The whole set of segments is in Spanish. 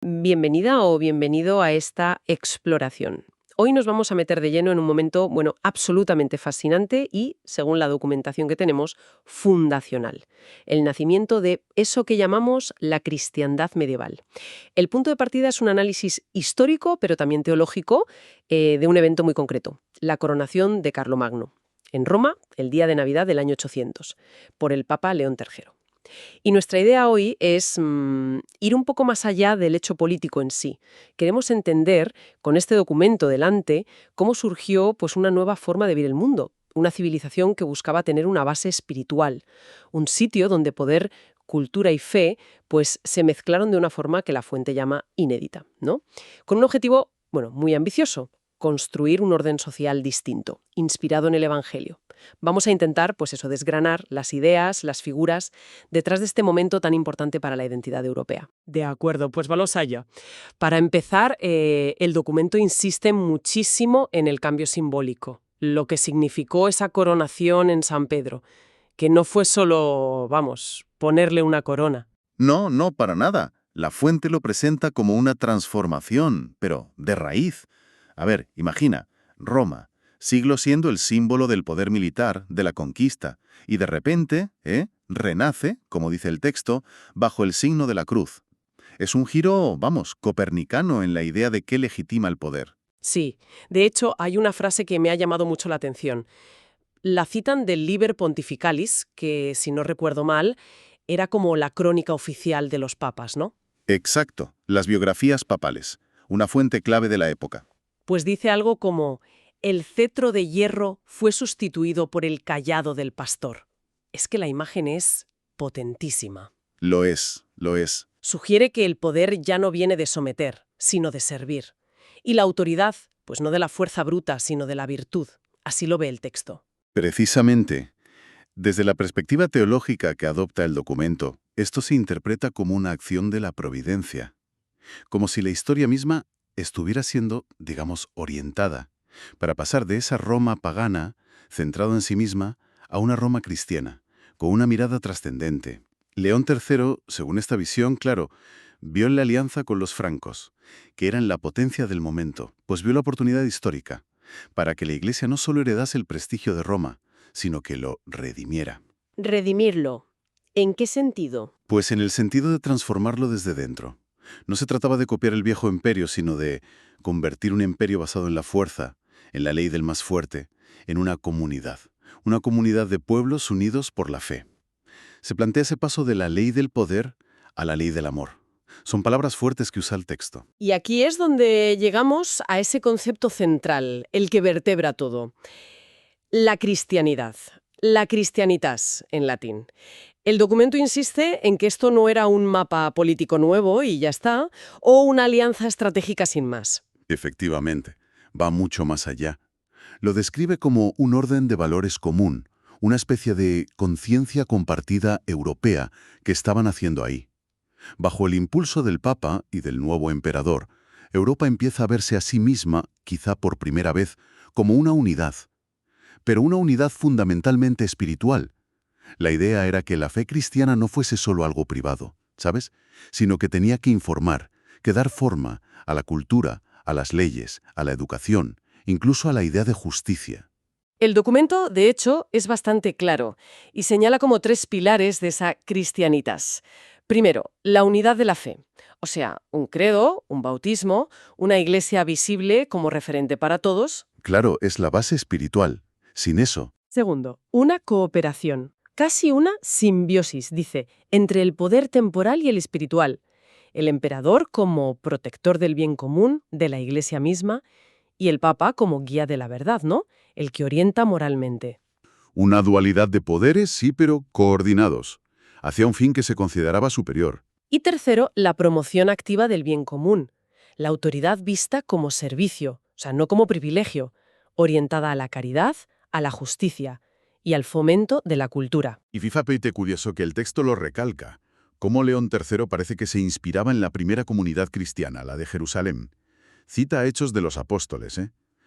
Bienvenida o bienvenido a esta exploración. Hoy nos vamos a meter de lleno en un momento, bueno, absolutamente fascinante y, según la documentación que tenemos, fundacional. El nacimiento de eso que llamamos la cristiandad medieval. El punto de partida es un análisis histórico, pero también teológico, de un evento muy concreto, la coronación de Carlomagno, en Roma, el día de Navidad del año 800, por el Papa León III. Y nuestra idea hoy es ir un poco más allá del hecho político en sí. Queremos entender, con este documento delante, cómo surgió pues, una nueva forma de ver el mundo, una civilización que buscaba tener una base espiritual, un sitio donde poder, cultura y fe pues, se mezclaron de una forma que la fuente llama inédita, ¿no? Con un objetivo, bueno, muy ambicioso: construir un orden social distinto, inspirado en el Evangelio. Vamos a intentar, pues eso, desgranar las ideas, las figuras detrás de este momento tan importante para la identidad europea. De acuerdo, pues vamos allá. Para empezar, el documento insiste muchísimo en el cambio simbólico, lo que significó esa coronación en San Pedro, que no fue solo, vamos, ponerle una corona. No, no, para nada. La fuente lo presenta como una transformación, pero de raíz. A ver, imagina, Roma, siglo siendo el símbolo del poder militar, de la conquista, y de repente, renace, como dice el texto, bajo el signo de la cruz. Es un giro, vamos, copernicano en la idea de qué legitima el poder. Sí, de hecho hay una frase que me ha llamado mucho la atención. La citan del Liber Pontificalis, que, si no recuerdo mal, era como la crónica oficial de los papas, ¿no? Exacto, las biografías papales, una fuente clave de la época. Pues dice algo como: el cetro de hierro fue sustituido por el cayado del pastor. Es que la imagen es potentísima. Lo es, lo es. Sugiere que el poder ya no viene de someter, sino de servir. Y la autoridad, pues no de la fuerza bruta, sino de la virtud. Así lo ve el texto. Precisamente, desde la perspectiva teológica que adopta el documento, esto se interpreta como una acción de la providencia, como si la historia misma estuviera siendo, digamos, orientada, para pasar de esa Roma pagana, centrada en sí misma, a una Roma cristiana, con una mirada trascendente. León III, según esta visión, claro, vio en la alianza con los francos, que eran la potencia del momento, pues vio la oportunidad histórica, para que la Iglesia no solo heredase el prestigio de Roma, sino que lo redimiera. Redimirlo. ¿En qué sentido? Pues en el sentido de transformarlo desde dentro. No se trataba de copiar el viejo imperio, sino de convertir un imperio basado en la fuerza, en la ley del más fuerte, en una comunidad de pueblos unidos por la fe. Se plantea ese paso de la ley del poder a la ley del amor. Son palabras fuertes que usa el texto. Y aquí es donde llegamos a ese concepto central, el que vertebra todo. La cristianidad. La Christianitas, en latín. El documento insiste en que esto no era un mapa político nuevo y ya está, o una alianza estratégica sin más. Efectivamente, va mucho más allá. Lo describe como un orden de valores común, una especie de conciencia compartida europea que estaban haciendo ahí. Bajo el impulso del Papa y del nuevo emperador, Europa empieza a verse a sí misma, quizá por primera vez, como una unidad, pero una unidad fundamentalmente espiritual. La idea era que la fe cristiana no fuese solo algo privado, ¿sabes? Sino que tenía que informar, que dar forma a la cultura, a las leyes, a la educación, incluso a la idea de justicia. El documento, de hecho, es bastante claro y señala como tres pilares de esa Christianitas. Primero, la unidad de la fe, o sea, un credo, un bautismo, una iglesia visible como referente para todos. Claro, es la base espiritual. Sin eso, Segundo, una cooperación, casi una simbiosis, dice, entre el poder temporal y el espiritual. El emperador como protector del bien común, de la iglesia misma, y el papa como guía de la verdad, ¿no? El que orienta moralmente. una dualidad de poderes, sí, pero coordinados, hacia un fin que se consideraba superior. Y tercero, la promoción activa del bien común. La autoridad vista como servicio, o sea, no como privilegio, orientada a la caridad, a la justicia y al fomento de la cultura. Y fíjate curioso que el texto lo recalca, cómo León III parece que se inspiraba en la primera comunidad cristiana, la de Jerusalén. Cita Hechos de los Apóstoles,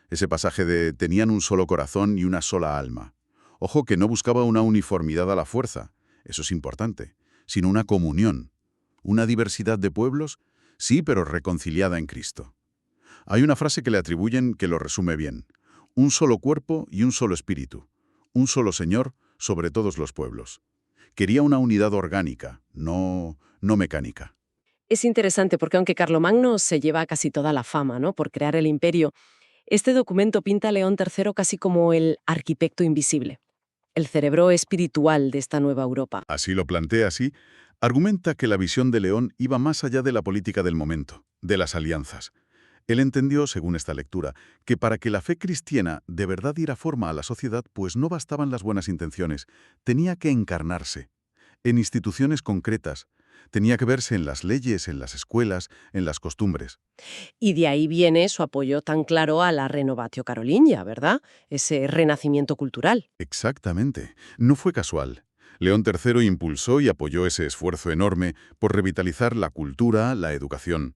ese pasaje de tenían un solo corazón y una sola alma. Ojo que no buscaba una uniformidad a la fuerza, eso es importante, sino una comunión, una diversidad de pueblos, sí, pero reconciliada en Cristo. Hay una frase que le atribuyen que lo resume bien. Un solo cuerpo y un solo espíritu. Un solo Señor sobre todos los pueblos. Quería una unidad orgánica, no mecánica. Es interesante porque aunque Carlomagno se lleva casi toda la fama, ¿no?, por crear el imperio, este documento pinta a León III casi como el arquitecto invisible, el cerebro espiritual de esta nueva Europa. Así lo plantea así, argumenta que la visión de León iba más allá de la política del momento, de las alianzas. Él entendió, según esta lectura, que para que la fe cristiana de verdad diera forma a la sociedad, pues no bastaban las buenas intenciones, tenía que encarnarse en instituciones concretas, tenía que verse en las leyes, en las escuelas, en las costumbres. Y de ahí viene su apoyo tan claro a la Renovatio Carolingia, ¿verdad? Ese renacimiento cultural. Exactamente. No fue casual. León III impulsó y apoyó ese esfuerzo enorme por revitalizar la cultura, la educación.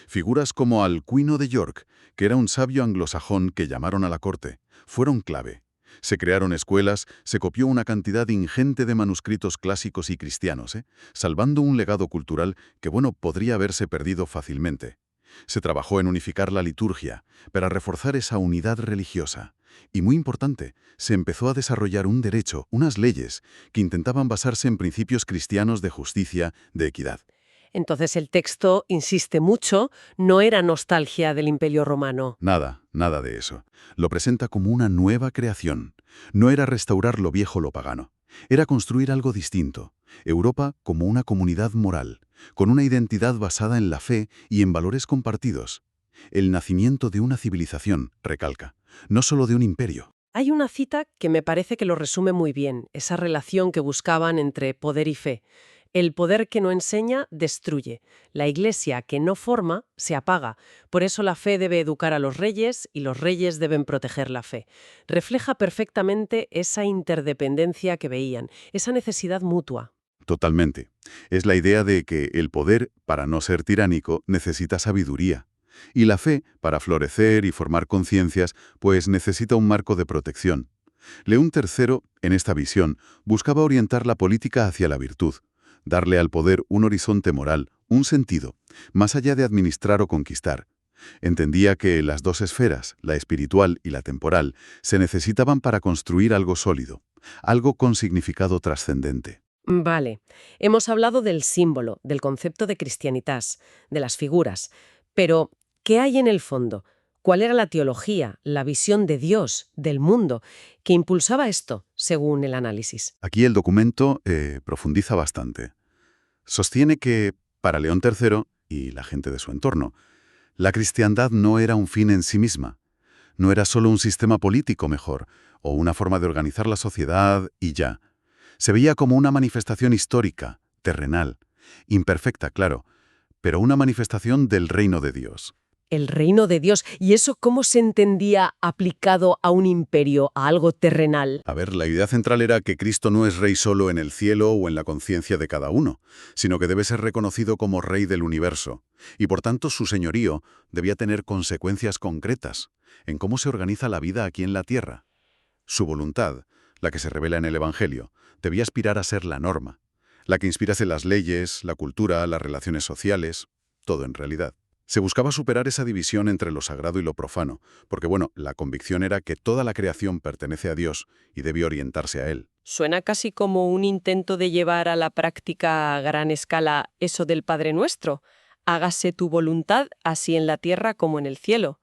Figuras como Alcuino de York, que era un sabio anglosajón que llamaron a la corte, fueron clave. Se crearon escuelas, se copió una cantidad ingente de manuscritos clásicos y cristianos, salvando un legado cultural que, bueno, podría haberse perdido fácilmente. Se trabajó en unificar la liturgia, para reforzar esa unidad religiosa. Y muy importante, se empezó a desarrollar un derecho, unas leyes, que intentaban basarse en principios cristianos de justicia, de equidad. Entonces el texto insiste mucho, no era nostalgia del Imperio Romano. Nada de eso. Lo presenta como una nueva creación. No era restaurar lo viejo, lo pagano. Era construir algo distinto. Europa como una comunidad moral, con una identidad basada en la fe y en valores compartidos. El nacimiento de una civilización, recalca, no solo de un imperio. Hay una cita que me parece que lo resume muy bien, esa relación que buscaban entre poder y fe. El poder que no enseña, destruye. La Iglesia que no forma, se apaga. Por eso la fe debe educar a los reyes y los reyes deben proteger la fe. Refleja perfectamente esa interdependencia que veían, esa necesidad mutua. Totalmente. Es la idea de que el poder, para no ser tiránico, necesita sabiduría. Y la fe, para florecer y formar conciencias, pues necesita un marco de protección. León III, en esta visión, buscaba orientar la política hacia la virtud, darle al poder un horizonte moral, un sentido, más allá de administrar o conquistar. Entendía que las dos esferas, la espiritual y la temporal, se necesitaban para construir algo sólido, algo con significado trascendente. Vale, hemos hablado del símbolo, del concepto de cristianitas, de las figuras, pero ¿qué hay en el fondo? ¿Cuál era la teología, la visión de Dios, del mundo, que impulsaba esto, según el análisis? Aquí el documento profundiza bastante. Sostiene que, para León III y la gente de su entorno, la cristiandad no era un fin en sí misma. No era solo un sistema político mejor, o una forma de organizar la sociedad y ya. Se veía como una manifestación histórica, terrenal, imperfecta, claro, pero una manifestación del reino de Dios. El reino de Dios. ¿Y eso cómo se entendía aplicado a un imperio, a algo terrenal? A ver, la idea central era que Cristo no es rey solo en el cielo o en la conciencia de cada uno, sino que debe ser reconocido como rey del universo, y por tanto su señorío debía tener consecuencias concretas en cómo se organiza la vida aquí en la tierra. Su voluntad, la que se revela en el Evangelio, debía aspirar a ser la norma, la que inspirase las leyes, la cultura, las relaciones sociales, todo en realidad. Se buscaba superar esa división entre lo sagrado y lo profano, porque bueno, la convicción era que toda la creación pertenece a Dios y debe orientarse a Él. Suena casi como un intento de llevar a la práctica a gran escala eso del Padre Nuestro. Hágase tu voluntad, así en la tierra como en el cielo.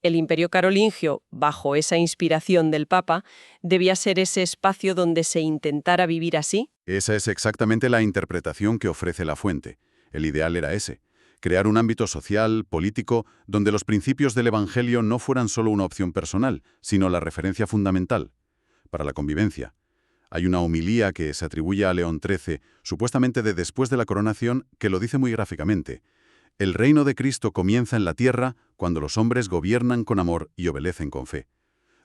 El Imperio Carolingio, bajo esa inspiración del Papa, debía ser ese espacio donde se intentara vivir así. Esa es exactamente la interpretación que ofrece la fuente. El ideal era ese: crear un ámbito social, político, donde los principios del Evangelio no fueran solo una opción personal, sino la referencia fundamental para la convivencia. Hay una homilía que se atribuye a León XIII, supuestamente de después de la coronación, que lo dice muy gráficamente. El reino de Cristo comienza en la tierra cuando los hombres gobiernan con amor y obedecen con fe.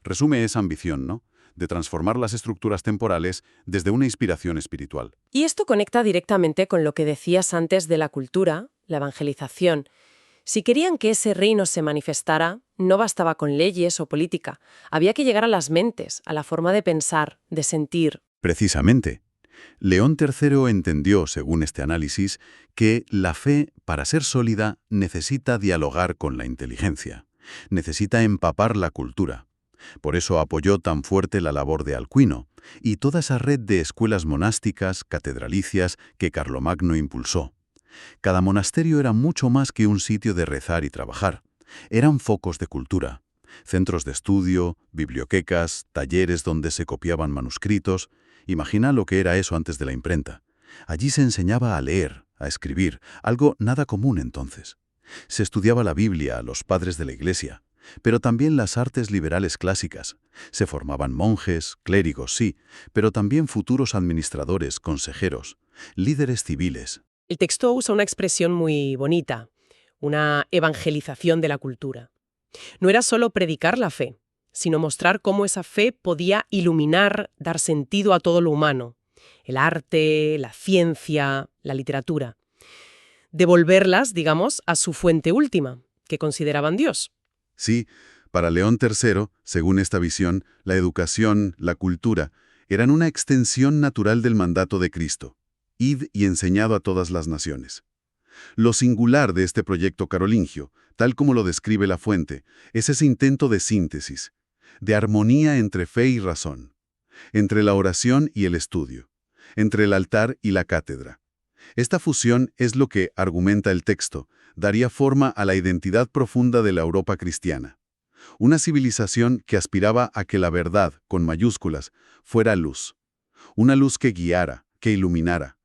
Resume esa ambición, ¿no?, de transformar las estructuras temporales desde una inspiración espiritual. Y esto conecta directamente con lo que decías antes de la cultura, la evangelización. Si querían que ese reino se manifestara, no bastaba con leyes o política. Había que llegar a las mentes, a la forma de pensar, de sentir. Precisamente. León III entendió, según este análisis, que la fe, para ser sólida, necesita dialogar con la inteligencia, necesita empapar la cultura. Por eso apoyó tan fuerte la labor de Alcuino y toda esa red de escuelas monásticas, catedralicias que Carlomagno impulsó. Cada monasterio era mucho más que un sitio de rezar y trabajar. Eran focos de cultura, centros de estudio, bibliotecas, talleres donde se copiaban manuscritos. Imagina lo que era eso antes de la imprenta. Allí se enseñaba a leer, a escribir, algo nada común entonces. Se estudiaba la Biblia, a los padres de la Iglesia, pero también las artes liberales clásicas. Se formaban monjes, clérigos, sí, pero también futuros administradores, consejeros, líderes civiles. El texto usa una expresión muy bonita, una evangelización de la cultura. No era solo predicar la fe, sino mostrar cómo esa fe podía iluminar, dar sentido a todo lo humano, el arte, la ciencia, la literatura. Devolverlas, digamos, a su fuente última, que consideraban Dios. Sí, para León III, según esta visión, la educación, la cultura, eran una extensión natural del mandato de Cristo. Id y enseñado a todas las naciones. Lo singular de este proyecto carolingio, tal como lo describe la fuente, es ese intento de síntesis, de armonía entre fe y razón, entre la oración y el estudio, entre el altar y la cátedra. Esta fusión es lo que, argumenta el texto, daría forma a la identidad profunda de la Europa cristiana. Una civilización que aspiraba a que la verdad, con mayúsculas, fuera luz. Una luz que guiara, que iluminara.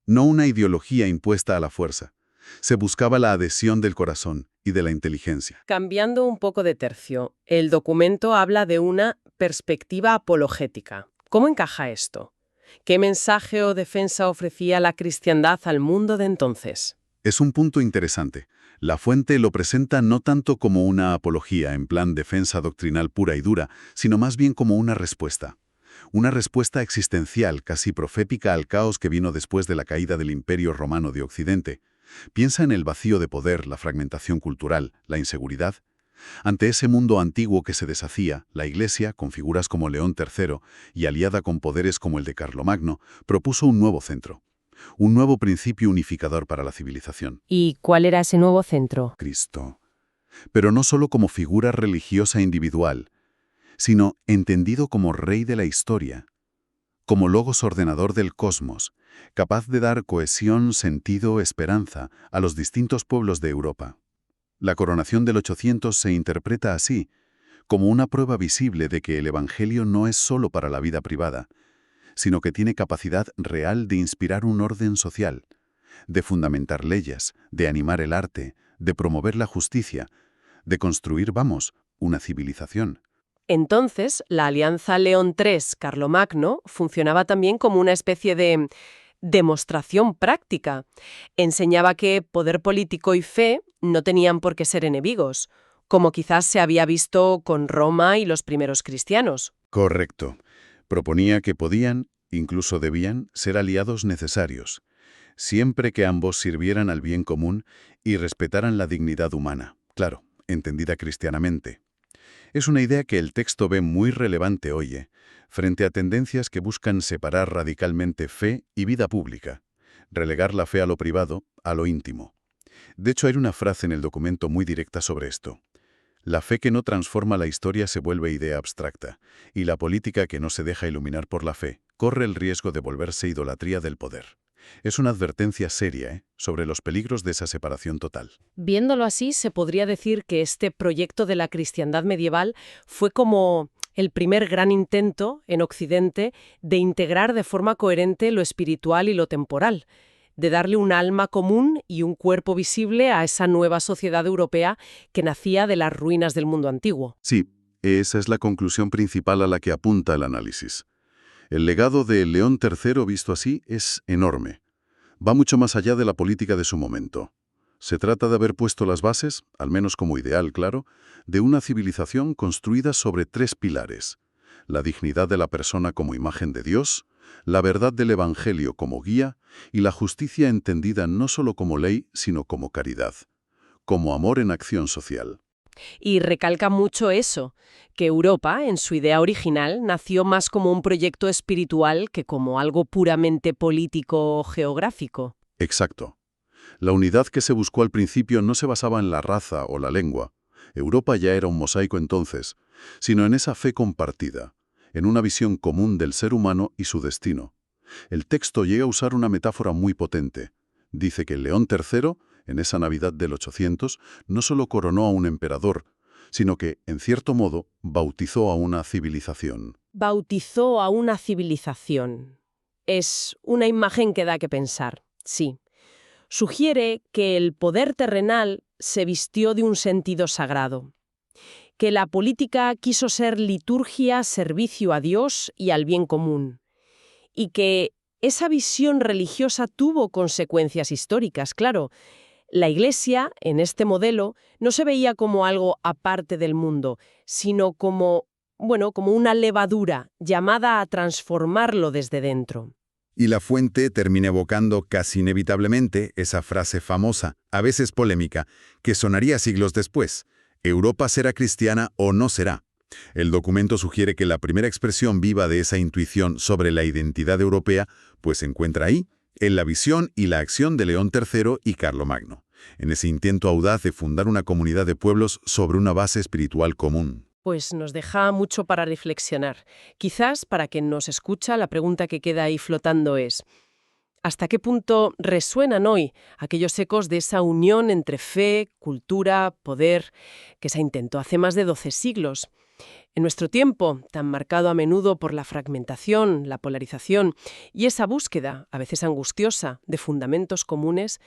No una ideología impuesta a la fuerza. Se buscaba la adhesión del corazón y de la inteligencia. Cambiando un poco de tercio, el documento habla de una perspectiva apologética. ¿Cómo encaja esto? ¿Qué mensaje o defensa ofrecía la cristiandad al mundo de entonces? Es un punto interesante. La fuente lo presenta no tanto como una apología en plan defensa doctrinal pura y dura, sino más bien como una respuesta. Una respuesta existencial, casi profética al caos que vino después de la caída del Imperio Romano de Occidente. Piensa en el vacío de poder, la fragmentación cultural, la inseguridad. Ante ese mundo antiguo que se deshacía, la Iglesia, con figuras como León III y aliada con poderes como el de Carlomagno, propuso un nuevo centro. Un nuevo principio unificador para la civilización. ¿Y cuál era ese nuevo centro? Cristo. Pero no solo como figura religiosa individual, sino entendido como rey de la historia, como logos ordenador del cosmos, capaz de dar cohesión, sentido, esperanza a los distintos pueblos de Europa. La coronación del 800 se interpreta así, como una prueba visible de que el Evangelio no es solo para la vida privada, sino que tiene capacidad real de inspirar un orden social, de fundamentar leyes, de animar el arte, de promover la justicia, de construir, una civilización. Entonces, la alianza León III-Carlomagno funcionaba también como una especie de demostración práctica. Enseñaba que poder político y fe no tenían por qué ser enemigos, como quizás se había visto con Roma y los primeros cristianos. Correcto. Proponía que podían, incluso debían, ser aliados necesarios, siempre que ambos sirvieran al bien común y respetaran la dignidad humana, claro, entendida cristianamente. Es una idea que el texto ve muy relevante hoy, frente a tendencias que buscan separar radicalmente fe y vida pública, relegar la fe a lo privado, a lo íntimo. De hecho, hay una frase en el documento muy directa sobre esto. La fe que no transforma la historia se vuelve idea abstracta, y la política que no se deja iluminar por la fe corre el riesgo de volverse idolatría del poder. Es una advertencia seria, sobre los peligros de esa separación total. Viéndolo así, se podría decir que este proyecto de la cristiandad medieval fue como el primer gran intento en Occidente de integrar de forma coherente lo espiritual y lo temporal, de darle un alma común y un cuerpo visible a esa nueva sociedad europea que nacía de las ruinas del mundo antiguo. Sí, esa es la conclusión principal a la que apunta el análisis. El legado de León III visto así es enorme. Va mucho más allá de la política de su momento. Se trata de haber puesto las bases, al menos como ideal, claro, de una civilización construida sobre 3 pilares: la dignidad de la persona como imagen de Dios, la verdad del Evangelio como guía y la justicia entendida no solo como ley, sino como caridad, como amor en acción social. Y recalca mucho eso, que Europa, en su idea original, nació más como un proyecto espiritual que como algo puramente político o geográfico. Exacto. La unidad que se buscó al principio no se basaba en la raza o la lengua. Europa ya era un mosaico entonces, sino en esa fe compartida, en una visión común del ser humano y su destino. El texto llega a usar una metáfora muy potente. Dice que León III, en esa Navidad del 800, no solo coronó a un emperador, sino que, en cierto modo, bautizó a una civilización. Bautizó a una civilización. Es una imagen que da que pensar, sí. Sugiere que el poder terrenal se vistió de un sentido sagrado, que la política quiso ser liturgia, servicio a Dios y al bien común, y que esa visión religiosa tuvo consecuencias históricas, claro. La Iglesia, en este modelo, no se veía como algo aparte del mundo, sino como, bueno, como una levadura llamada a transformarlo desde dentro. Y la fuente termina evocando casi inevitablemente esa frase famosa, a veces polémica, que sonaría siglos después: ¿Europa será cristiana o no será? El documento sugiere que la primera expresión viva de esa intuición sobre la identidad europea pues se encuentra ahí, en la visión y la acción de León III y Carlomagno, en ese intento audaz de fundar una comunidad de pueblos sobre una base espiritual común. Pues nos deja mucho para reflexionar. Quizás, para quien nos escucha, la pregunta que queda ahí flotando es: ¿hasta qué punto resuenan hoy aquellos ecos de esa unión entre fe, cultura, poder, que se intentó hace más de 12 siglos? En nuestro tiempo, tan marcado a menudo por la fragmentación, la polarización y esa búsqueda, a veces angustiosa, de fundamentos comunes,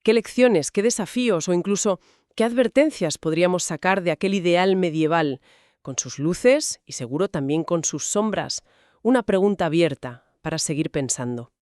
¿qué lecciones, qué desafíos o incluso qué advertencias podríamos sacar de aquel ideal medieval, con sus luces y seguro también con sus sombras? Una pregunta abierta para seguir pensando.